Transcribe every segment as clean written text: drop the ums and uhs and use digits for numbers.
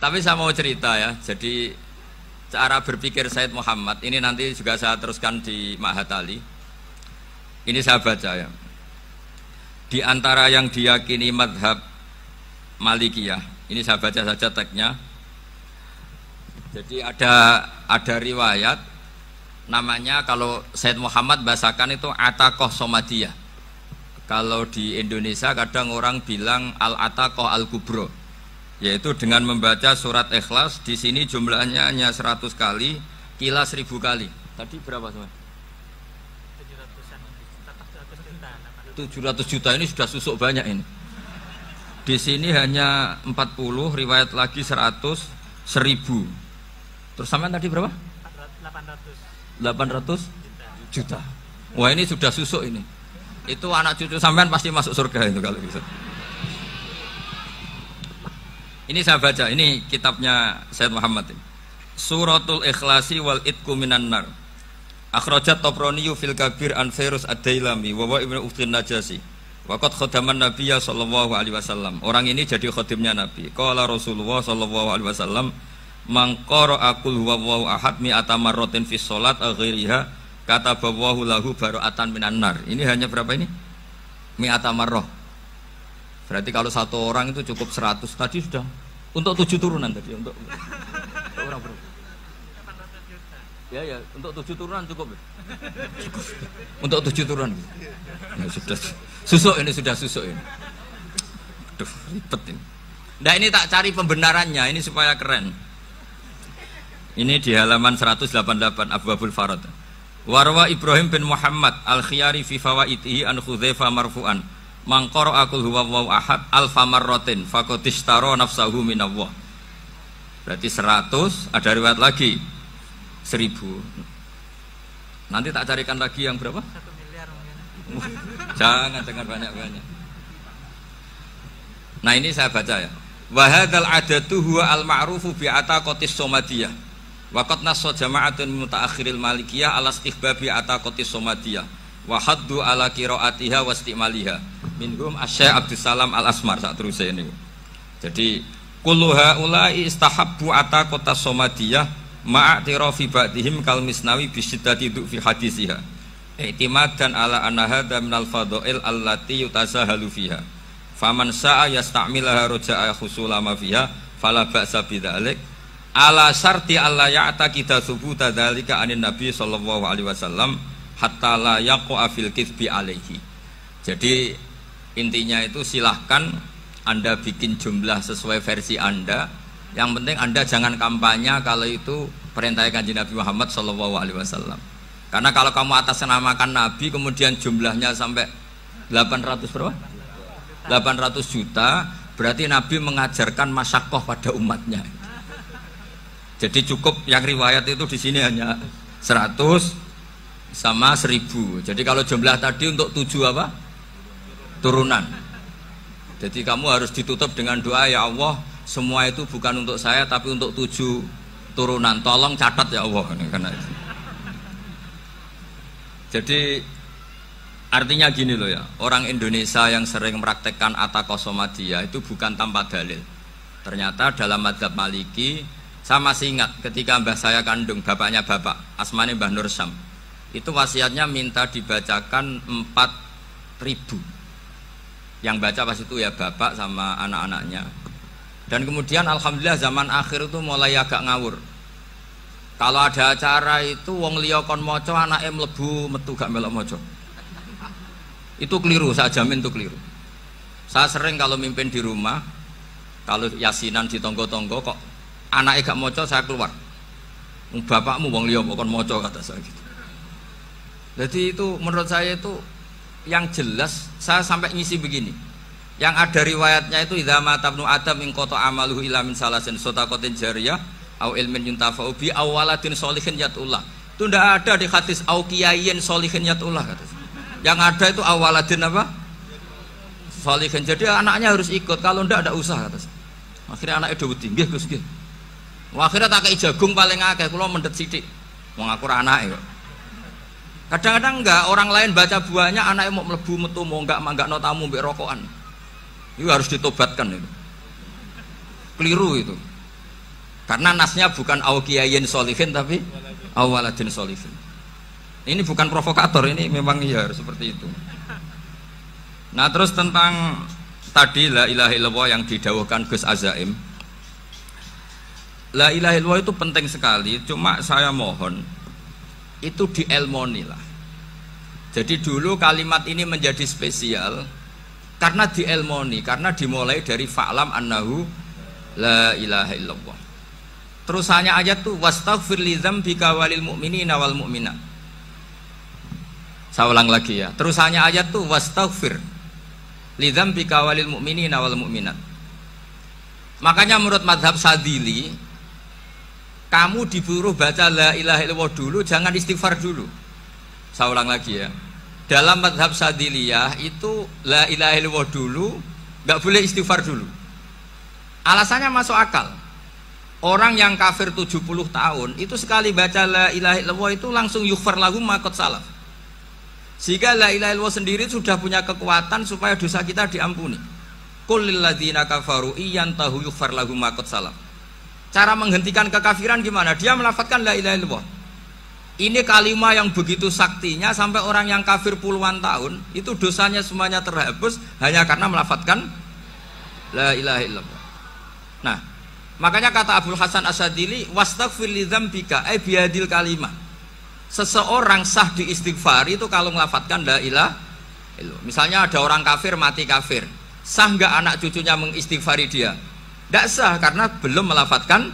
Tapi saya mau cerita ya. Jadi cara berpikir Said Muhammad ini nanti juga saya teruskan di Ma'had Ali. Ini saya baca ya. Di antara yang diyakini madhab Malikiyah, ini saya baca saja teksnya. Jadi ada riwayat namanya, kalau Said Muhammad bahasakan itu Ataqoh Somadiyah. Kalau di Indonesia kadang orang bilang Al-Ataqoh Al-Kubro, yaitu dengan membaca surat Ikhlas. Di sini jumlahnya hanya 100 kali, Kila 1000 kali. Tadi berapa teman? 700 juta. Ini sudah susuk banyak ini. Di sini hanya 40, riwayat lagi 100, 1000. Terus sampean tadi berapa? 800 juta. Wah, ini sudah susuk ini. Itu anak cucu sampean pasti masuk surga itu kalau bisa. Ini saya baca, ini kitabnya Said Muhammad ini. Suratul Ikhlasi wal Itqu minan nar. Akhrajat Tabrani fil Kabir an Fairuz ad-Dailami wa Ibnu Uftin Najasi. Waqad khadaman Nabiyya sallallahu alaihi wasallam. Orang ini jadi khadimnya Nabi. Qala Rasulullah sallallahu alaihi wasallam, "Man qara'a qul huwallahu ahad mi'ata marratin fi shalat ghairiha katabahu lahu bara'atan minan nar." Ini hanya berapa ini? Mi'ata marrah. Berarti kalau satu orang itu cukup 100. Tadi sudah untuk 7 turunan tadi, untuk orang berapa? 800 juta. Ya, untuk 7 turunan cukup. Cukup. Untuk 7 turunan. Ya, sudah susuk ini, sudah susuk ini. Aduh, ribet ini. Nah, ini tak cari pembenarannya ini supaya keren. Ini di halaman 188 Abwabul Farad. Warwa Ibrahim bin Muhammad Al-Khiyari fi fawaitihi an Khudzaifah marfu'an. Man qara'a qul huwallahu ahad alfa marratin faqad ishtara nafsahu minallah. Berarti 100, ada riwayat lagi 1000. Nanti tak carikan lagi yang berapa? 1 miliar mungkin. Jangan banyak-banyak. Nah, ini saya baca ya. Wa hadzal adatu huwa al-ma'rufu bi ataqatis somadiyah. Wa qad nassa jama'atun mutaakhiril malikiyah ala istihbabi ataqatis somadiyah wa haddu ala qiraatiha wa istimaliha. Minhum Asy-Syaikh Abdussalam Al-Asmar saat terus ini. Jadi kullu haula'i istahabbu ataqatas somadiyah ma'atirafi ba'dihim kal misnawi bi syiddati fi hadisiha. I'timadan ala anna hadza minal fadha'il allati yutasahalu fiha. Faman sa'a yasta'milaha raja'a husulama fiha fala ba'sa bidzalik ala syarti alla ya'taqida thubuta dzalika anin nabi sallallahu alaihi wasallam hatta la yaqa fil kitsbi alaihi. Jadi intinya itu silahkan Anda bikin jumlah sesuai versi Anda. Yang penting Anda jangan kampanye kalau itu perintah Kanjeng Nabi Muhammad sallallahu alaihi wasallam. Karena kalau kamu atasnamakan Nabi kemudian jumlahnya sampai 800 berapa? 800 juta, berarti Nabi mengajarkan masyaqqah pada umatnya. Jadi cukup yang riwayat itu di sini hanya 100 sama 1000. Jadi kalau jumlah tadi untuk 7 apa? Turunan. Jadi kamu harus ditutup dengan doa, ya Allah, semua itu bukan untuk saya tapi untuk 7 turunan. Tolong catat ya Allah. Karena itu. Jadi artinya gini loh ya, orang Indonesia yang sering mempraktekkan ataqoh somadiyah itu bukan tanpa dalil. Ternyata dalam madzhab Maliki, saya masih ingat ketika mbah saya kandung, bapaknya bapak, asmane Mbah Nur Syam, itu wasiatnya minta dibacakan 4000. Yang baca pas itu ya bapak sama anak-anaknya. Dan kemudian alhamdulillah zaman akhir itu mulai agak ngawur. Kalau ada acara itu wong liya kon maca anake mlebu metu gak melok maca. Itu keliru, saya jamin itu keliru. Saya sering kalau mimpin di rumah, kalau yasinan di tonggo-tonggo kok anaknya gak maca, saya keluar. Bapakmu wong liya kon maca, kata saya gitu. Jadi itu menurut saya itu yang jelas. Saya sampai ngisi begini, yang ada riwayatnya itu idza mata ibnu adam min qata amaluhu ila min salasin shadaqatin jariyah au ilmin yuntafa'u bi awaladin sholihin yatullah. Itu tidak ada di hadis au kiyayin sholihin yatullah, kata. Yang ada itu awaladin apa? Sholihin. Jadi anaknya harus ikut, kalau tidak ada usah, kata. Akhirnya anaknya udah tinggi Gus nggih. Akhirnya tak kei jagung paling akeh, kula mendet sithik. Wong aku ora anake kok. Kadang-kadang enggak, orang lain baca buahnya, anaknya mau mlebu metu mau enggak no tamu mbek rokokan. Itu harus ditobatkan itu. Keliru itu. Karena nasnya bukan au kiyayin sholihin tapi au waladin sholihin. Ini bukan provokator, ini memang iya seperti itu. Nah, terus tentang tadi la ilaha illallah yang didawuhkan Gus Azaim. La ilaha illallah itu penting sekali, cuma saya mohon itu dielmoni lah. Jadi dulu kalimat ini menjadi spesial karena dielmoni, karena dimulai dari fa'lam annahu la ilaha illallah. Terusannya ayat tuh wastaghfir li dzambika walil mu'minina wal mu'minat. Saya ulang lagi ya. Terusannya ayat tuh wastaghfir li dzambika walil mu'minina wal mu'minat. Makanya menurut mazhab Sadili, kamu disuruh baca la ilaha illallah dulu, jangan istighfar dulu. Saya ulang lagi ya. Dalam mazhab Sadiliyah itu la ilaha illallah dulu, nggak boleh istighfar dulu. Alasannya masuk akal. Orang yang kafir 70 tahun itu sekali baca la ilaha illallah itu langsung yughfar lahum ma qad salaf. Sehingga la ilaha illallah sendiri sudah punya kekuatan supaya dosa kita diampuni. Qul lil ladzina kafaru iyantahu yughfar lahum ma qad salaf. Cara menghentikan kekafiran gimana? Dia melafadzkan la ilaha illallah. Ini kalimat yang begitu saktinya sampai orang yang kafir puluhan tahun itu dosanya semuanya terhapus hanya karena melafadzkan la ilaha illallah. Nah, makanya kata Abdul Hasan Asyadili, wastaghfir li dzambika ay bihadil kalimah. Seseorang sah di istighfar itu kalau melafadzkan la ilaha illallah. Misalnya ada orang kafir mati kafir, sah enggak anak cucunya mengistighfari dia? Tidak sah karena belum melafadzkan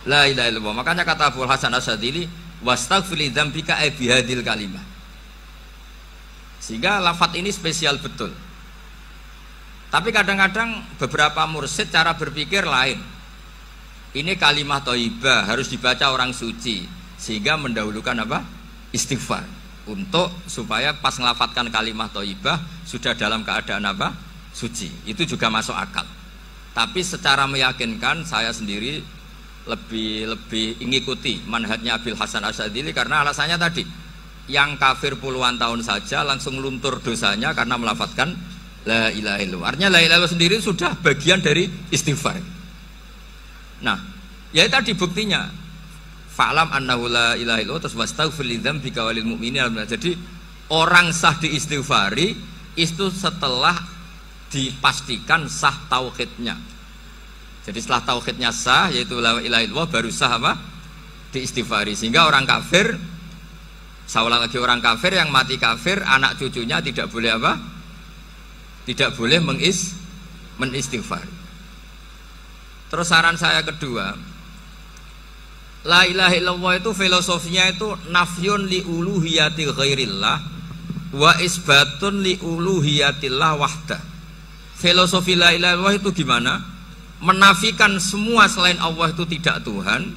la ilaha illallah. Makanya kata Abdul Hasan Asyadili, wastaghfir li dzambika ay bihadil kalimah. Sehingga lafadz ini spesial betul. Tapi kadang-kadang beberapa mursyid cara berpikir lain. Ini kalimat thayyibah harus dibaca orang suci, sehingga mendahulukan apa? Istighfar. Untuk supaya pas ngelafatkan kalimat thayyibah sudah dalam keadaan apa? Suci. Itu juga masuk akal. Tapi secara meyakinkan saya sendiri lebih mengikuti manhajnya Abil Hasan Asyadili karena alasannya tadi, yang kafir puluhan tahun saja langsung luntur dosanya karena melafatkan la ilaha illallah. Artinya la ilaha illallah sendiri sudah bagian dari istighfar. Nah, ya tadi buktinya fa'lam annahu la ilaha illallah terus wastaghfir li dzambika walil mu'minina. Jadi orang sah diistighfari itu setelah dipastikan sah tauhidnya. Jadi setelah tauhidnya sah yaitu la ilaha illallah baru sah apa? Diistighfari. Sehingga orang kafir, saya ulang lagi, orang kafir yang mati kafir anak cucunya tidak boleh apa? Tidak boleh menistighfar. Terus saran saya kedua, la ilaha illallah itu filosofinya itu nafyun li uluhiyati ghairillah wa isbatun li uluhiyatillah wahdah. Filosofi la ilaha illallah itu gimana? Menafikan semua selain Allah itu tidak Tuhan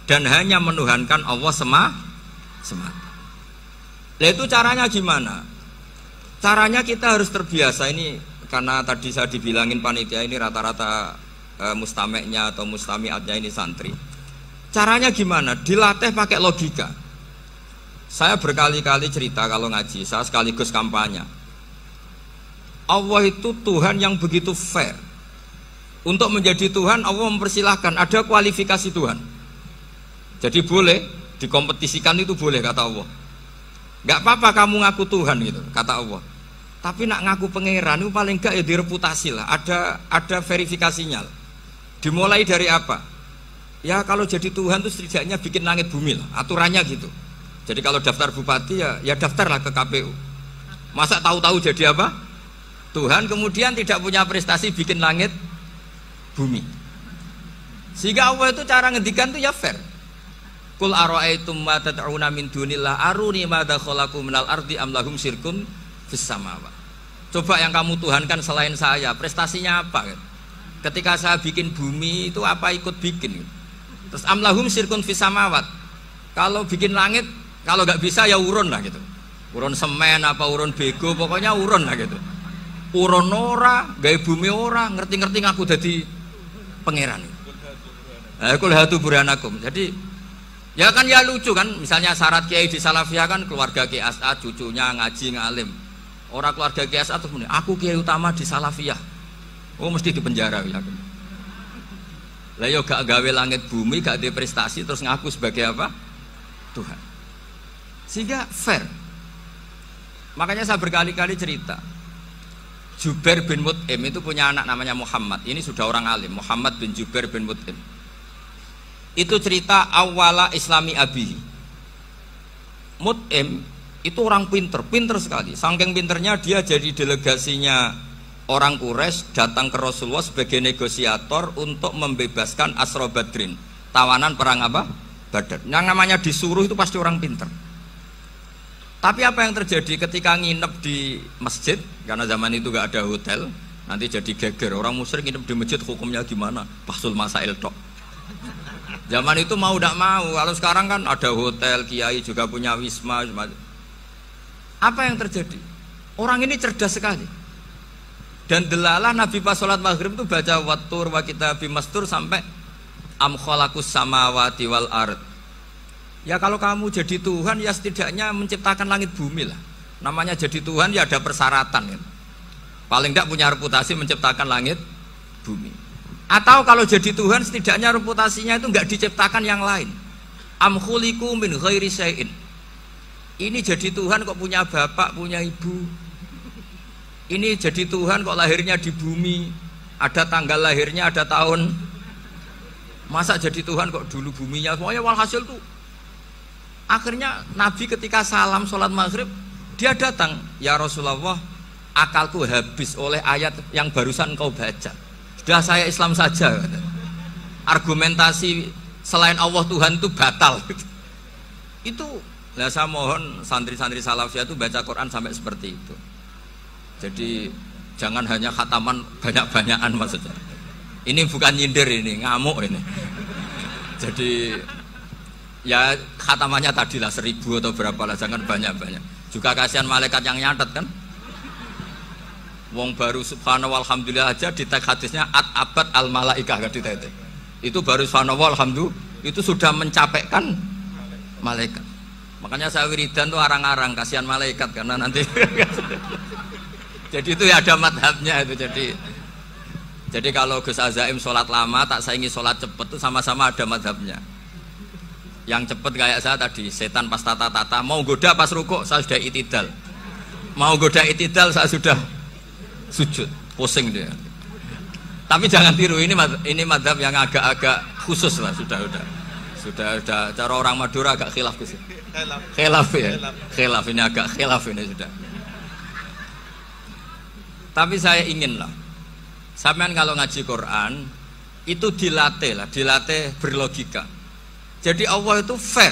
dan hanya menuhankan Allah semata. Nah, itu caranya gimana? Caranya kita harus terbiasa ini, karena tadi saya dibilangin panitia ini rata-rata mustameknya atau mustamiatnya ini santri. Caranya gimana? Dilatih pakai logika. Saya berkali-kali cerita kalau ngaji, saya sekaligus kampanye. Allah itu Tuhan yang begitu fair. Untuk menjadi Tuhan Allah mempersilahkan, ada kualifikasi Tuhan. Jadi boleh dikompetisikan, itu boleh kata Allah. Gak apa-apa kamu ngaku Tuhan gitu kata Allah. Tapi nak ngaku pangeran itu paling gak ya direputasi lah. Ada verifikasinya lah. Dimulai dari apa? Ya kalau jadi Tuhan itu setidaknya bikin langit bumi lah. Aturannya gitu. Jadi kalau daftar bupati ya daftarlah ke KPU. Masa tahu-tahu jadi apa? Tuhan kemudian tidak punya prestasi bikin langit bumi. Sehingga Allah itu cara ngendikan itu ya fair. Qul ara'aitum ma tad'una min dunillah aruni madza khalaqu minal ardi am lahum syirkun fis samawat. Coba yang kamu tuhankan selain saya, prestasinya apa? Ketika saya bikin bumi itu apa ikut bikin? Terus am lahum syirkun fis samawat. Kalau bikin langit, kalau nggak bisa ya urun lah gitu. Urun semen apa urun bego, pokoknya urun lah gitu. Urun ora, gawe bumi ora, ngerti-ngerti ngaku dadi pangeran. Kul hatu burhanakum. Jadi ya kan ya lucu kan, misalnya syarat kiai di Salafiyah kan keluarga Kiai As'ad, cucunya ngaji ngalim. Orang keluarga Kiai As'ad tuh aku kiai utama di Salafiyah. Oh mesti di penjara ya. Lah yo gak gawe langit bumi, gak ada prestasi terus ngaku sebagai apa? Tuhan. Sehingga fair. Makanya saya berkali-kali cerita. Jubair bin Mut'im itu punya anak namanya Muhammad. Ini sudah orang alim, Muhammad bin Jubair bin Mut'im. Itu cerita awala islami abihi. Mut'im itu orang pinter sekali. Saking pinternya dia jadi delegasinya orang Quraisy datang ke Rasulullah sebagai negosiator untuk membebaskan Asra Badrin, tawanan perang apa? Badar. Yang namanya disuruh itu pasti orang pinter. Tapi apa yang terjadi ketika nginep di masjid, karena zaman itu gak ada hotel, nanti jadi geger. Orang musyrik nginep di masjid hukumnya gimana? Bahsul masail tok. Zaman itu mau tidak mau. Kalau sekarang kan ada hotel, kiai juga punya wisma. Apa yang terjadi? Orang ini cerdas sekali. Dan delalah Nabi pas sholat maghrib itu baca wattur wa kitabim mastur sampai am khalaqus samawati wal ard. Ya kalau kamu jadi Tuhan ya setidaknya menciptakan langit bumi lah. Namanya jadi Tuhan ya ada persyaratan kan. Paling tidak punya reputasi menciptakan langit bumi. Atau kalau jadi Tuhan setidaknya reputasinya itu enggak diciptakan yang lain. Am khuliqu min ghairi syai'in. Ini jadi Tuhan kok punya bapak, punya ibu. Ini jadi Tuhan kok lahirnya di bumi, ada tanggal lahirnya, ada tahun. Masa jadi Tuhan kok dulu buminya semuanya walhasil tuh. Akhirnya Nabi ketika salam sholat maghrib dia datang, ya Rasulullah, akalku habis oleh ayat yang barusan kau baca. Sudah saya Islam saja. Argumentasi selain Allah Tuhan itu batal. Itu, nah saya mohon santri-santri salafiyah itu baca Quran sampai seperti itu. Jadi jangan hanya khataman banyak-banyakan maksudnya. Ini bukan nyindir ini, ngamuk ini. Jadi ya khatamannya tadi lah 1000 atau berapa lah, jangan banyak-banyak. Juga kasihan malaikat yang nyatet kan. Wong baru subhanallah alhamdulillah aja di teks hadisnya abad al malaikah kan ditete. Itu baru subhanallah alhamdulillah itu sudah mencapaikan malaikat. Makanya saya wiridan tuh arang-arang kasihan malaikat karena nanti jadi itu ya ada madhabnya itu. Jadi kalau Gus Azaim sholat lama tak saingi sholat cepet itu sama-sama ada madhabnya. Yang cepet kayak saya tadi, setan pas tata-tata mau goda pas rukuk saya sudah itidal, mau goda itidal saya sudah sujud, pusing dia. Tapi jangan tiru, ini madhab yang agak-agak khusus lah, sudah cara orang Madura agak khilaf sih. Khilaf ya, khilaf ini agak khilaf ini sudah. Tapi saya ingin lah, sampean kalau ngaji Quran itu dilatih berlogika. Jadi Allah itu fair.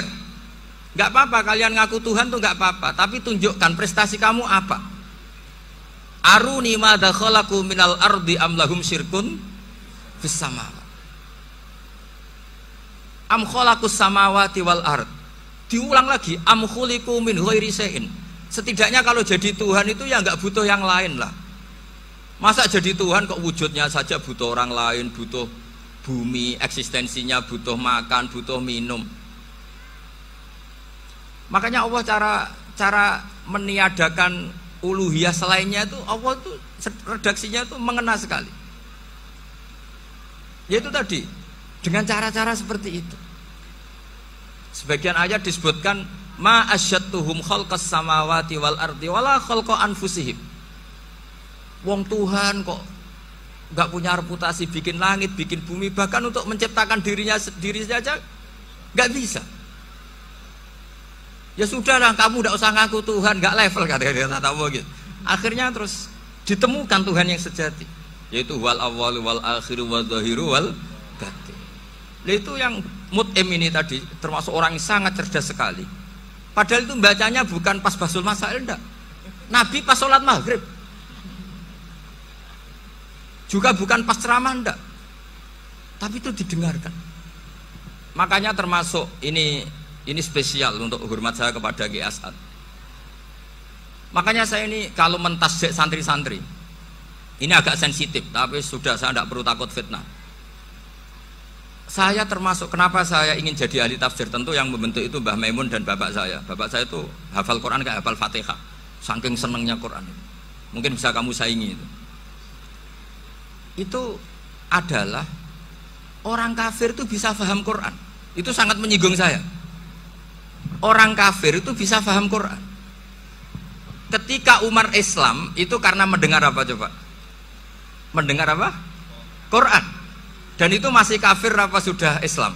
Gak apa-apa kalian ngaku Tuhan tuh gak apa-apa, tapi tunjukkan prestasi kamu apa. Aruni madza khalaqu minal ardi am lahum syirkun fis samawati. Am khalaqus samawati wal ard. Diulang lagi, am khuliqu min ghairi syai'in. Setidaknya kalau jadi Tuhan itu ya gak butuh yang lain lah. Masa jadi Tuhan kok wujudnya saja butuh orang lain, butuh bumi, eksistensinya butuh makan, butuh minum. Makanya Allah cara meniadakan uluhiyah selainnya itu Allah itu redaksinya itu mengena sekali. Yaitu tadi dengan cara-cara seperti itu. Sebagian ayat disebutkan ma asyattuhum khalqas samawati wal ardi wala khalqa anfusihim. Wong Tuhan kok nggak punya reputasi bikin langit, bikin bumi, bahkan untuk menciptakan dirinya sendiri saja nggak bisa. Ya sudahlah, kamu nggak usah ngaku Tuhan, nggak level kata-kata gitu. Akhirnya terus ditemukan Tuhan yang sejati, yaitu wal awwalu wal akhiru wal zahiru wal batin. Itu yang Mut'im ini tadi termasuk orang yang sangat cerdas sekali. Padahal itu bacanya bukan pas basul masail, enggak. Nabi pas sholat maghrib. Juga bukan pas ceramah, enggak. Tapi itu didengarkan. Makanya termasuk ini spesial untuk hormat saya kepada Ki As'ad. Makanya saya ini kalau mentasjik santri-santri ini agak sensitif, tapi sudah saya tidak perlu takut fitnah. Saya termasuk kenapa saya ingin jadi ahli tafsir, tentu yang membentuk itu Mbah Maimun dan bapak saya. Bapak saya itu hafal Quran kayak hafal Fatihah, saking senengnya Quran. Mungkin bisa kamu saingi itu. Itu adalah orang kafir itu bisa paham Quran. Itu sangat menyinggung saya. Orang kafir itu bisa paham Quran. Ketika Umar Islam itu karena mendengar apa coba? Mendengar apa? Quran. Dan itu masih kafir apa sudah Islam?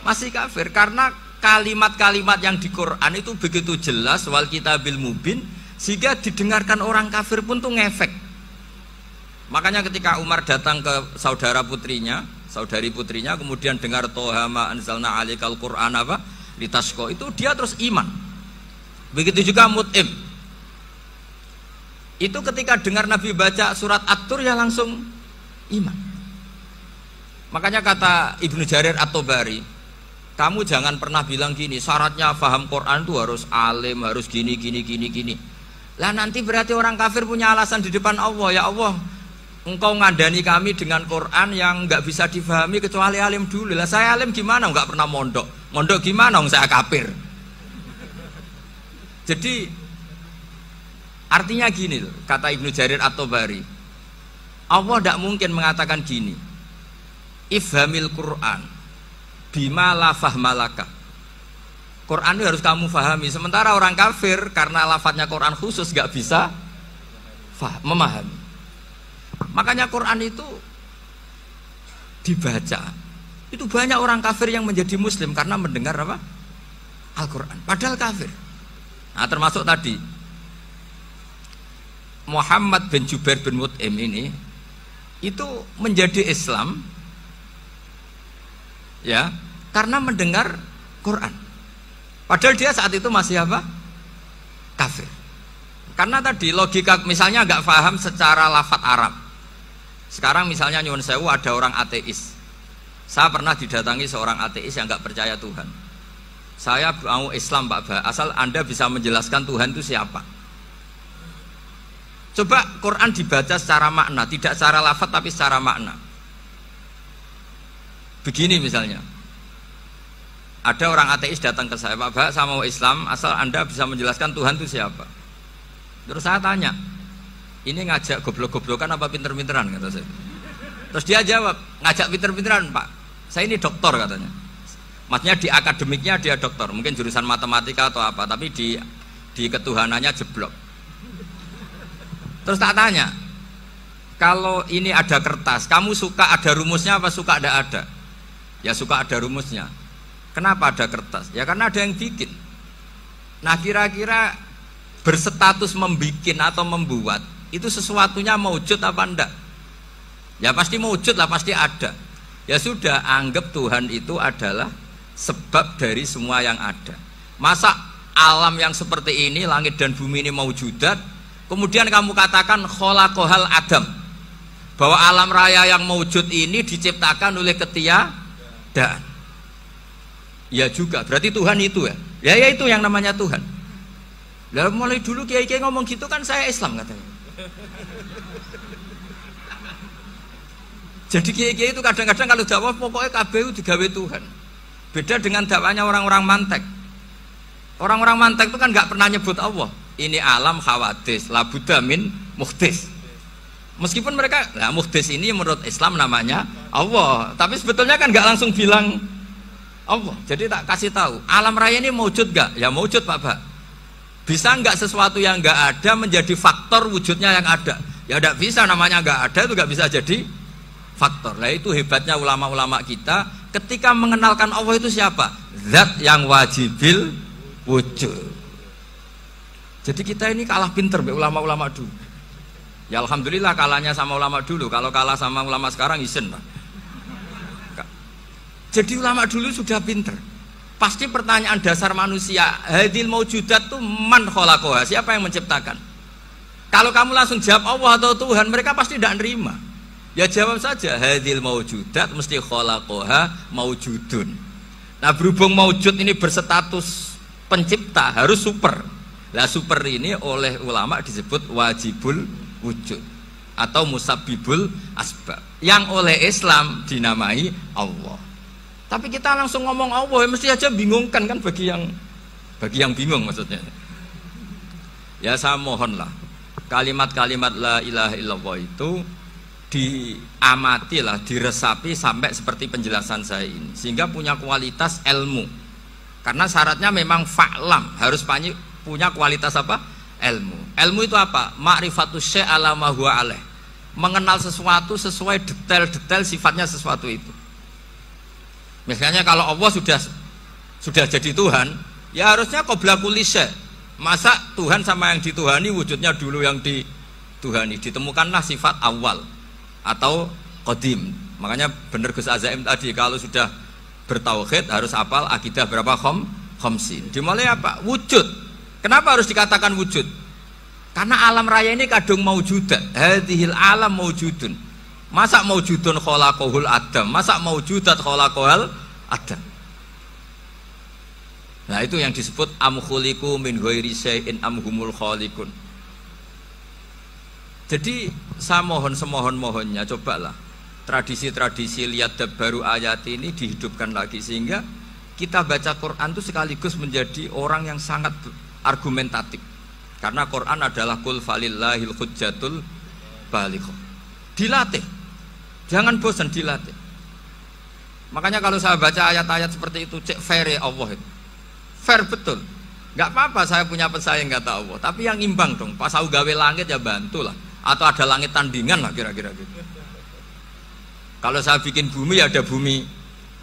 Masih kafir karena kalimat-kalimat yang di Quran itu begitu jelas wal kitabil mubin sehingga didengarkan orang kafir pun tuh ngefek. Makanya ketika Umar datang ke saudari putrinya kemudian dengar Toha ma anzalna alaikal Quran apa? Litasqa itu dia terus iman. Begitu juga Mut'im. Itu ketika dengar Nabi baca surat At-Tur ya langsung iman. Makanya kata Ibnu Jarir At-Tabari, kamu jangan pernah bilang gini, syaratnya paham Quran itu harus alim, harus gini. Lah nanti berarti orang kafir punya alasan di depan Allah, ya Allah, engkau ngandani kami dengan Quran yang nggak bisa difahami kecuali alim dulu. Lah saya alim gimana? Nggak pernah mondok. Mondok gimana? Saya kafir. Jadi artinya gini loh, kata Ibnu Jarir At-Tabari, Allah tidak mungkin mengatakan gini, ifhamil Quran bima la fahmalaka. Quran itu harus kamu fahami. Sementara orang kafir karena lafadznya Quran khusus nggak bisa memahami. Makanya Quran itu dibaca. Itu banyak orang kafir yang menjadi muslim karena mendengar apa? Al-Quran. Padahal kafir. Nah termasuk tadi Muhammad bin Jubair bin Mut'im ini itu menjadi Islam ya karena mendengar Quran. Padahal dia saat itu masih apa? Kafir. Karena tadi logika misalnya nggak paham secara lafadz Arab. Sekarang misalnya nyuwun sewu ada orang ateis. Saya pernah didatangi seorang ateis yang nggak percaya Tuhan. Saya mau Islam Pak Ba, asal Anda bisa menjelaskan Tuhan itu siapa. Coba Quran dibaca secara makna, tidak secara lafadz tapi secara makna. Begini misalnya, ada orang ateis datang ke saya, Pak Ba, saya mau Islam, asal Anda bisa menjelaskan Tuhan itu siapa. Terus saya tanya, ini ngajak goblok-goblokan apa pinter-pinteran kata saya. Terus dia jawab, ngajak pinter-pinteran Pak, saya ini doktor katanya. Maksudnya di akademiknya dia doktor, mungkin jurusan matematika atau apa, tapi di ketuhanannya jeblok. Terus tak tanya, kalau ini ada kertas, kamu suka ada rumusnya apa suka ada? Ya suka ada rumusnya. Kenapa ada kertas? Ya karena ada yang bikin. Nah kira-kira berstatus membikin atau membuat itu sesuatunya maujud apa enggak? Ya pasti maujud lah, pasti ada. Ya sudah, anggap Tuhan itu adalah sebab dari semua yang ada. Masa alam yang seperti ini, langit dan bumi ini maujudat, kemudian kamu katakan kholaqohal adam, bahwa alam raya yang maujud ini diciptakan oleh ketiadaan. Ya juga, berarti Tuhan itu ya. Ya itu yang namanya Tuhan. Lalu mulai dulu kiai-kiai ngomong gitu kan saya Islam katanya. Jadi kiai-kiai itu kadang-kadang kalau dakwah pokoknya KBU digawe Tuhan. Beda dengan dakwanya orang-orang mantek. Orang-orang mantek itu kan nggak pernah nyebut Allah. Ini alam khawadis, labuda min muhdis. Meskipun mereka, nah muhdis ini menurut Islam namanya Allah. Tapi sebetulnya kan nggak langsung bilang Allah. Jadi tak kasih tahu, alam raya ini maujud nggak? Ya maujud Pak. Bisa nggak sesuatu yang nggak ada menjadi faktor wujudnya yang ada? Ya tidak bisa, namanya nggak ada itu nggak bisa jadi faktor. Nah itu hebatnya ulama-ulama kita. Ketika mengenalkan Allah itu siapa? Zat yang wajibil wujud. Jadi kita ini kalah pinter be ulama-ulama dulu. Ya alhamdulillah kalahnya sama ulama dulu. Kalau kalah sama ulama sekarang isen Pak. Jadi ulama dulu sudah pinter. Pasti pertanyaan dasar manusia, hadil maujudat itu man khalaqaha, siapa yang menciptakan? Kalau kamu langsung jawab Allah atau Tuhan, mereka pasti tidak nerima. Ya jawab saja, hadil maujudat mesti khalaqaha maujudun. Nah berhubung maujud ini berstatus pencipta, harus super. Lah super ini oleh ulama disebut wajibul wujud atau musabbibul asbab, yang oleh Islam dinamai Allah. Tapi kita langsung ngomong Allah, mesti aja bingungkan kan bagi yang bingung maksudnya. Ya saya mohonlah kalimat-kalimat la ilaha illallah itu diamati lah, diresapi sampai seperti penjelasan saya ini, sehingga punya kualitas ilmu. Karena syaratnya memang fa'lam, harus punya kualitas apa? Ilmu. Ilmu itu apa? Ma'rifatus syai' ala ma huwa alaih. Mengenal sesuatu sesuai detail-detail sifatnya sesuatu itu. Misalnya kalau Allah sudah jadi Tuhan, ya harusnya qabla kulli syai'. Masa Tuhan sama yang dituhani wujudnya dulu yang dituhani? Ditemukanlah sifat awal atau qadim. Makanya benar Gus Azaim tadi, kalau sudah bertauhid harus hafal akidah berapa khamsin. Dimulai apa? Wujud. Kenapa harus dikatakan wujud? Karena alam raya ini kadung maujudat. Hadhil alam maujudun. Masa maujudun khalaqahul adam? Masa maujudat khalaqahul adam? Nah, itu yang disebut am khuliqu min ghairi syai'in am humul khaliqun. Jadi saya semohon-mohonnya, cobalah tradisi-tradisi lihat baru ayat ini dihidupkan lagi, sehingga kita baca Quran itu sekaligus menjadi orang yang sangat argumentatif. Karena Quran adalah qul falillahil hujjatul balighah. Dilatih. Jangan bosan dilatih. Makanya kalau saya baca ayat-ayat seperti itu, cek fair Allah itu. Fair betul. Enggak apa-apa saya punya pesaing kata Allah, tapi yang imbang dong. Pas aku gawe langit ya bantulah. Atau ada langit tandingan lah kira-kira gitu. Kalau saya bikin bumi ya ada bumi.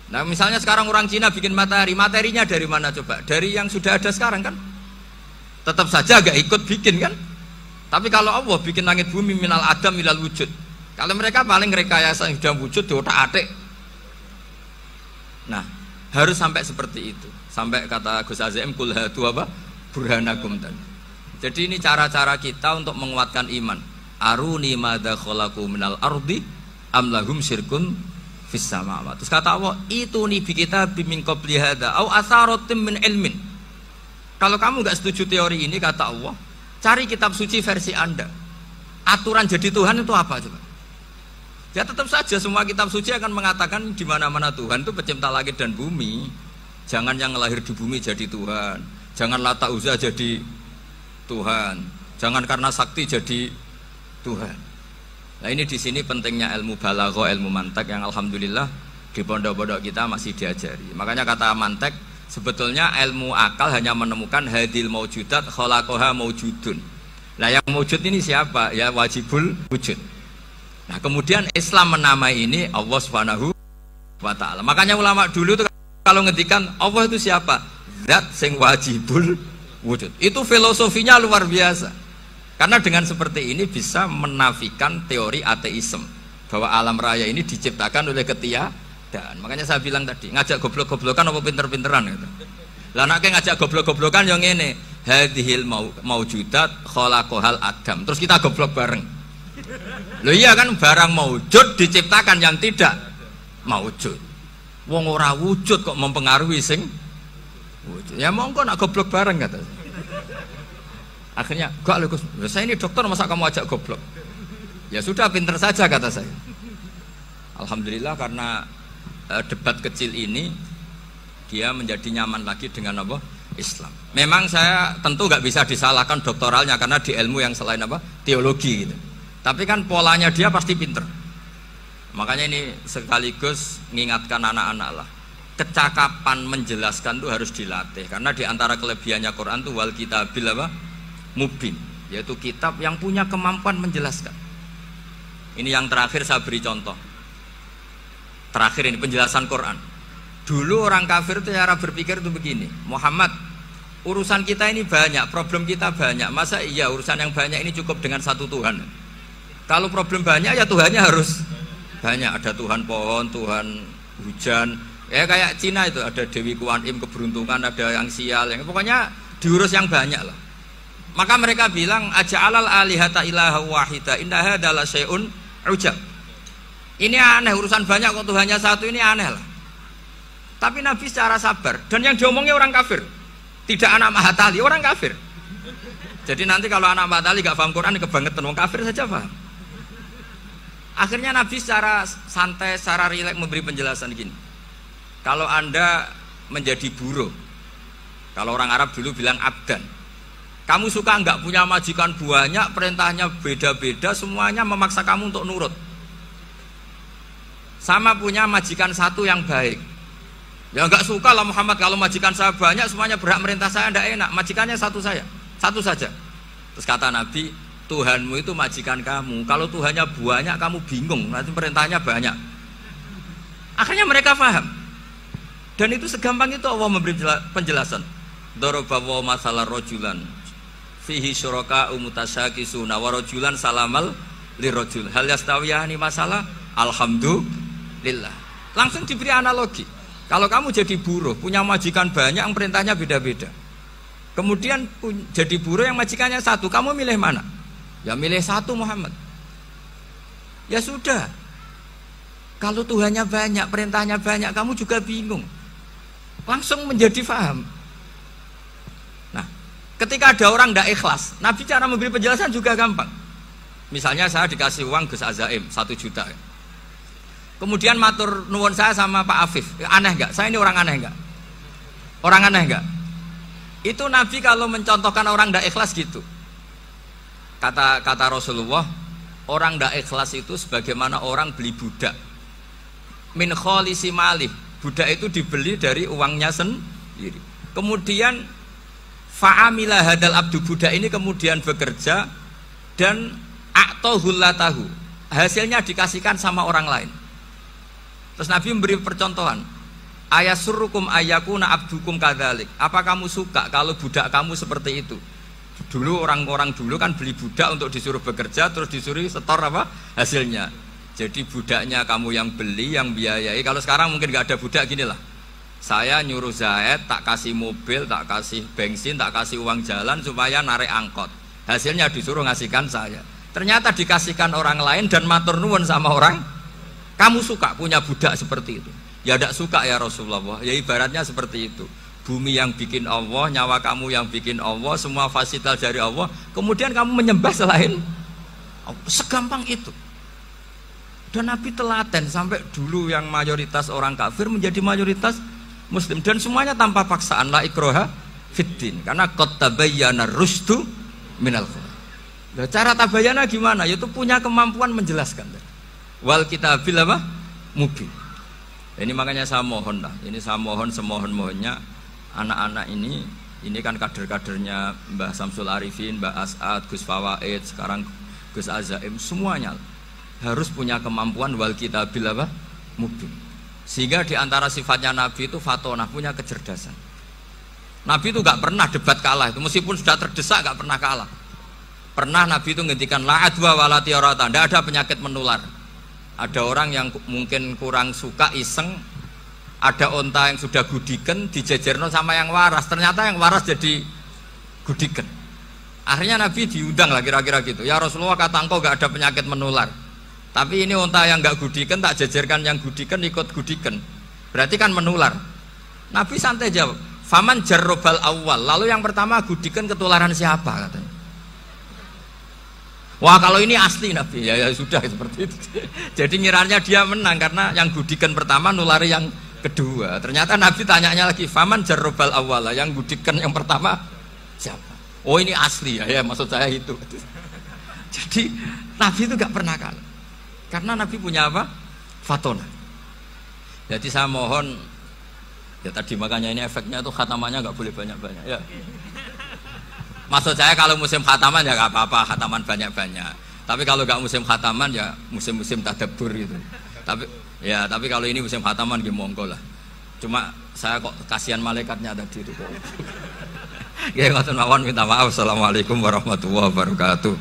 Nah misalnya sekarang orang Cina bikin matahari, materinya dari mana coba? Dari yang sudah ada sekarang kan? Tetap saja agak ikut bikin kan? Tapi kalau Allah bikin langit bumi minal adam minal wujud. Kalau mereka paling rekayasa yang sudah wujud di otak-atik. Nah harus sampai seperti itu. Sampai kata Gus Azim kul hatu apa? Burhanakum tadi. Jadi ini cara-cara kita untuk menguatkan iman. Aruni madza khalaqu minal ardi am lahum syirkun fis samawati. Terus kata Allah, itu nih bi kitabim min qabli hadza au atharatin min ilmin. Kalau kamu nggak setuju teori ini, kata Allah, cari kitab suci versi Anda. Aturan jadi Tuhan itu apa coba? Ya tetap saja semua kitab suci akan mengatakan di mana-mana Tuhan itu pencipta langit dan bumi. Jangan yang lahir di bumi jadi Tuhan. Jangan Lata Uzza jadi Tuhan. Jangan karena sakti jadi Tuhan. Nah ini di sini pentingnya ilmu balaghah, ilmu mantek yang alhamdulillah di pondok-pondok kita masih diajari. Makanya kata mantek, sebetulnya ilmu akal hanya menemukan hadil maujudat khalaqaha maujudun. Nah yang maujud ini siapa? Ya wajibul wujud. Nah kemudian Islam menamai ini Allah Subhanahu wa ta'ala. Makanya ulama dulu itu kalau ngendikan Allah itu siapa? Zat sing wajibul wujud. Itu filosofinya luar biasa. Karena dengan seperti ini bisa menafikan teori ateisme bahwa alam raya ini diciptakan oleh ketiadaan. Makanya saya bilang tadi, ngajak goblok-goblokan apa pinter-pinteran gitu. Lah nek ngajak goblok-goblokan yang ngene, hadhil maujudat khalaqahal adam. Terus kita goblok bareng. Loh iya kan, barang maujud diciptakan yang tidak maujud. Wong ora wujud kok mempengaruhi sing wujud. Ya monggo nak goblok bareng kata. Akhirnya, gak lho Gus, saya ini dokter masa kamu ajak goblok? Ya sudah, pinter saja kata saya. Alhamdulillah karena debat kecil ini dia menjadi nyaman lagi dengan apa? Islam. Memang saya tentu gak bisa disalahkan doktoralnya karena di ilmu yang selain apa? Teologi gitu. Tapi kan polanya dia pasti pinter. Makanya ini sekaligus mengingatkan anak-anak lah. Kecakapan menjelaskan itu harus dilatih. Karena di antara kelebihannya Quran itu wal kitabil apa? Mubin, yaitu kitab yang punya kemampuan menjelaskan. Ini yang terakhir saya beri contoh. Terakhir ini penjelasan Quran. Dulu orang kafir itu cara berpikir itu begini, Muhammad, urusan kita ini banyak, problem kita banyak. Masa iya urusan yang banyak ini cukup dengan satu Tuhan? Kalau problem banyak ya Tuhannya harus banyak. Ada Tuhan pohon, Tuhan hujan. Ya kayak Cina itu ada Dewi Kuan Im keberuntungan, ada yang sial, yang pokoknya diurus yang banyak lah. Maka mereka bilang aja'alal alihata ilaha wahida inna hadza la syai'un ujab. Ini aneh, urusan banyak kok Tuhannya satu, ini aneh lah. Tapi Nabi secara sabar, dan yang diomongnya orang kafir. Tidak anak Mahatali, orang kafir. Jadi nanti kalau anak Mahatali gak paham Quran kebangetan, orang kafir saja paham. Akhirnya Nabi secara santai, secara rileks memberi penjelasan gini. Kalau Anda menjadi buruh, kalau orang Arab dulu bilang abdan. Kamu suka nggak punya majikan banyak, perintahnya beda-beda, semuanya memaksa kamu untuk nurut. sama punya majikan satu yang baik. Ya enggak suka lah Muhammad kalau majikan saya banyak semuanya berhak merintah saya, enggak enak. Majikannya satu saja. Terus kata Nabi, Tuhanmu itu majikan kamu. Kalau Tuhannya banyak kamu bingung, nanti perintahnya banyak. Akhirnya mereka paham. Dan itu segampang itu Allah memberi penjelasan. Daraba wa masalah rojulan fihi syuraka umutasyakisuna wa rojulan salamal lirojul hal yastawiyani masalah alhamdulillah. Langsung diberi analogi. Kalau kamu jadi buruh punya majikan banyak yang perintahnya beda-beda, kemudian jadi buruh yang majikannya satu, kamu milih mana? Ya milih satu Muhammad. Ya sudah, kalau Tuhannya banyak perintahnya banyak kamu juga bingung. Langsung menjadi faham. Ketika ada orang tidak ikhlas, Nabi cara memberi penjelasan juga gampang. Misalnya saya dikasih uang Gus Azaim 1 juta. Kemudian matur nuwun saya sama Pak Afif. Aneh enggak? Saya ini orang aneh enggak? Orang aneh enggak? Itu Nabi kalau mencontohkan orang tidak ikhlas gitu. Kata Rasulullah, orang tidak ikhlas itu sebagaimana orang beli budak. Min kholisi malih. Budak itu dibeli dari uangnya sendiri. Kemudian fa'amila hadal abdu, budak ini kemudian bekerja dan a'tohullatahu, hasilnya dikasihkan sama orang lain. Terus Nabi memberi percontohan, ayasurrukum ayyakuna abdukum kadzalik. Apa kamu suka kalau budak kamu seperti itu? Dulu orang-orang dulu kan beli budak untuk disuruh bekerja terus disuruh setor apa hasilnya. Jadi budaknya kamu yang beli, yang biayai. Kalau sekarang mungkin nggak ada budak, gini lah. Saya nyuruh Zaid, tak kasih mobil, tak kasih bensin, tak kasih uang jalan supaya narik angkot. Hasilnya disuruh ngasihkan saya. Ternyata dikasihkan orang lain dan matur nuwun sama orang. Kamu suka punya budak seperti itu? Ya tidak suka ya Rasulullah. Ya ibaratnya seperti itu. Bumi yang bikin Allah, nyawa kamu yang bikin Allah, semua fasilitas dari Allah. Kemudian kamu menyembah selain Allah. Segampang itu. Dan Nabi telaten sampai dulu yang mayoritas orang kafir menjadi mayoritas Muslim, dan semuanya tanpa paksaan, la ikroha fiddin, karena qad tabayyana rusdu minal ghayy. Nah, cara tabayyana gimana? Yaitu punya kemampuan menjelaskan. Wal kitabil apa? Mubin. Ini makanya saya mohon lah, ini saya mohon semohon-mohonnya anak-anak ini kan kader-kadernya Mbah Samsul Arifin, Mbah As'ad, Gus Fawaid, sekarang Gus Azaim, semuanya harus punya kemampuan wal kitabil apa? Mubin. Sehingga diantara sifatnya Nabi itu fatonah, punya kecerdasan. Nabi itu gak pernah debat kalah, itu meskipun sudah terdesak gak pernah kalah. Pernah Nabi itu ngendikan la adwa wala tiarata, tidak ada penyakit menular. Ada orang yang mungkin kurang suka iseng, ada onta yang sudah gudiken dijejerno sama yang waras, ternyata yang waras jadi gudiken. Akhirnya Nabi diundang lah kira-kira gitu. Ya Rasulullah, kata engkau gak ada penyakit menular, tapi ini unta yang enggak gudiken tak jejerkan yang gudiken ikut gudiken, berarti kan menular. Nabi santai jawab, faman jarrobal awal, lalu yang pertama gudiken ketularan siapa katanya. Wah kalau ini asli Nabi, ya sudah seperti itu. Jadi ngiranya dia menang karena yang gudiken pertama nulari yang kedua. Ternyata Nabi tanyanya lagi, faman jarrobal awal, yang gudiken yang pertama siapa? Oh ini asli ya maksud saya itu. Jadi Nabi itu gak pernah kalah. Karena Nabi punya apa? Fatona. Jadi saya mohon, ya tadi makanya ini efeknya itu khatamannya nggak boleh banyak-banyak. Ya. Maksud saya kalau musim khataman ya nggak apa-apa, khataman banyak-banyak. Tapi kalau nggak musim khataman ya musim-musim tadabbur gitu. Tapi kalau ini musim khataman ya monggo lah. Cuma saya kok kasihan malaikatnya tadi itu. Ya ngoten mawon, minta maaf. Assalamualaikum warahmatullahi wabarakatuh.